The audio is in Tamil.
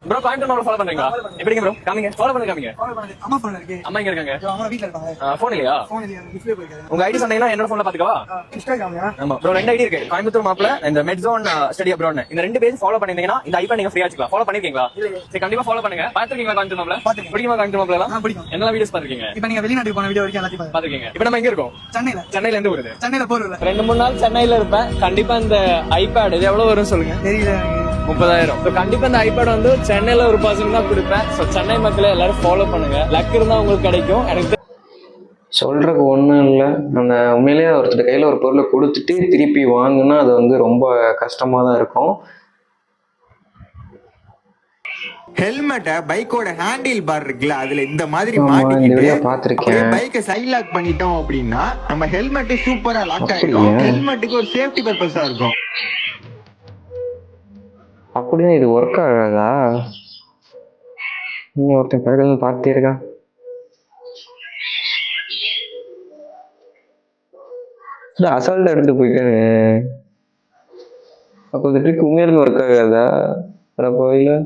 ப்ரோ கோயம்புத்தூர் ஃபாலோ பண்றீங்களா? எப்படிங்க ப்ரோ? காமிங்க, ஃபாலோ பண்ணி காமிங்க. அம்மா போன்ல இருக்கு. அம்மா எங்க இருக்காங்க? அம்மா வீட்ல இருக்காங்க. போன் இல்லையா? போன் இல்லையா? டிஸ்ப்ளே போயிருக்காங்க. உங்க ஐடி சொன்னீங்கன்னா என்னோட போன்ல பாத்துக்கவா? இன்ஸ்டாகிராம்ல. ஆமா ப்ரோ, 2 ஐடி இருக்கு. கோயம்புத்தூர் மாப்ள இந்த மெட்ஸோன் ஸ்டடி அப்ராட். இந்த 2 பேஜ் ஃபாலோ பண்ணிருந்தீங்கன்னா இந்த ஐபன் நீங்க ஃப்ரீயா வச்சுக்கலாம். ஃபாலோ பண்ணிருக்கீங்களா? சரி, கண்டிப்பா ஃபாலோ பண்ணுங்க. பாத்துருக்கீங்களா கோயம்புத்தூர் மாப்ள? பிடிக்குமா கோயம்புத்தூர் மாப்ளலாம்? பிடிக்கும். என்னெல்லாம் வீடியோஸ் பாத்துருக்கீங்க? இப்போ நீங்க வெளிநாட்டுக்கு போன வீடியோ வரைக்கும் எல்லாத்தையும் பாத்துருக்கீங்க. இப்போ நம்ம எங்க இருக்கோம்? சென்னையில. சென்னையில எந்த ஊரு? சென்னையில போறல. 2-3 நாள் சென்னையில இருப்பேன். கண்டிப்பா இந்த ஐபேட் இது எவ்வளவு வரும் சொல்லுங்க? தெரியல. 30,000. கண்டிப்பா இந்த ஐபேட் வந்து சென்னையில ஒரு பர்சன் தான் கொடுப்பேன். சென்னை மக்களை எல்லாரும் ஃபாலோ பண்ணுங்க. லக் இருந்தா உங்களுக்கு கிடைக்கும். எனக்கு சொல்றதுக்கு ஒன்றும் இல்லை. அந்த உண்மையிலேயே ஒருத்தர் கையில் ஒரு பொருளை கொடுத்துட்டு திருப்பி வாங்கினா அது வந்து ரொம்ப கஷ்டமாக தான் இருக்கும். ஹெல்மெட்டை பைக்கோட ஹேண்டில் பார் இருக்குல்ல, அதுல இந்த மாதிரி இந்த மாட்டிக்கிட்டு வீடியோ பார்த்துருக்கேன். பைக்கை சைட் லாக் பண்ணிட்டோம் அப்படின்னா நம்ம ஹெல்மெட் சூப்பரா லாக் ஆயிடும். ஹெல்மெட்டுக்கு ஒரு சேஃப்டி பர்பஸா இருக்கும். அப்படியே இது ஒர்க் ஆகாதா? இன்னும் ஒருத்தன் பக்கத்துல பார்த்தே இருக்கான். அசால்ட்டா எடுத்து போயிட்டானு. அப்போ இந்த ட்ரிக் உண்மையாலுமே ஒர்க் ஆகாதா? கோயில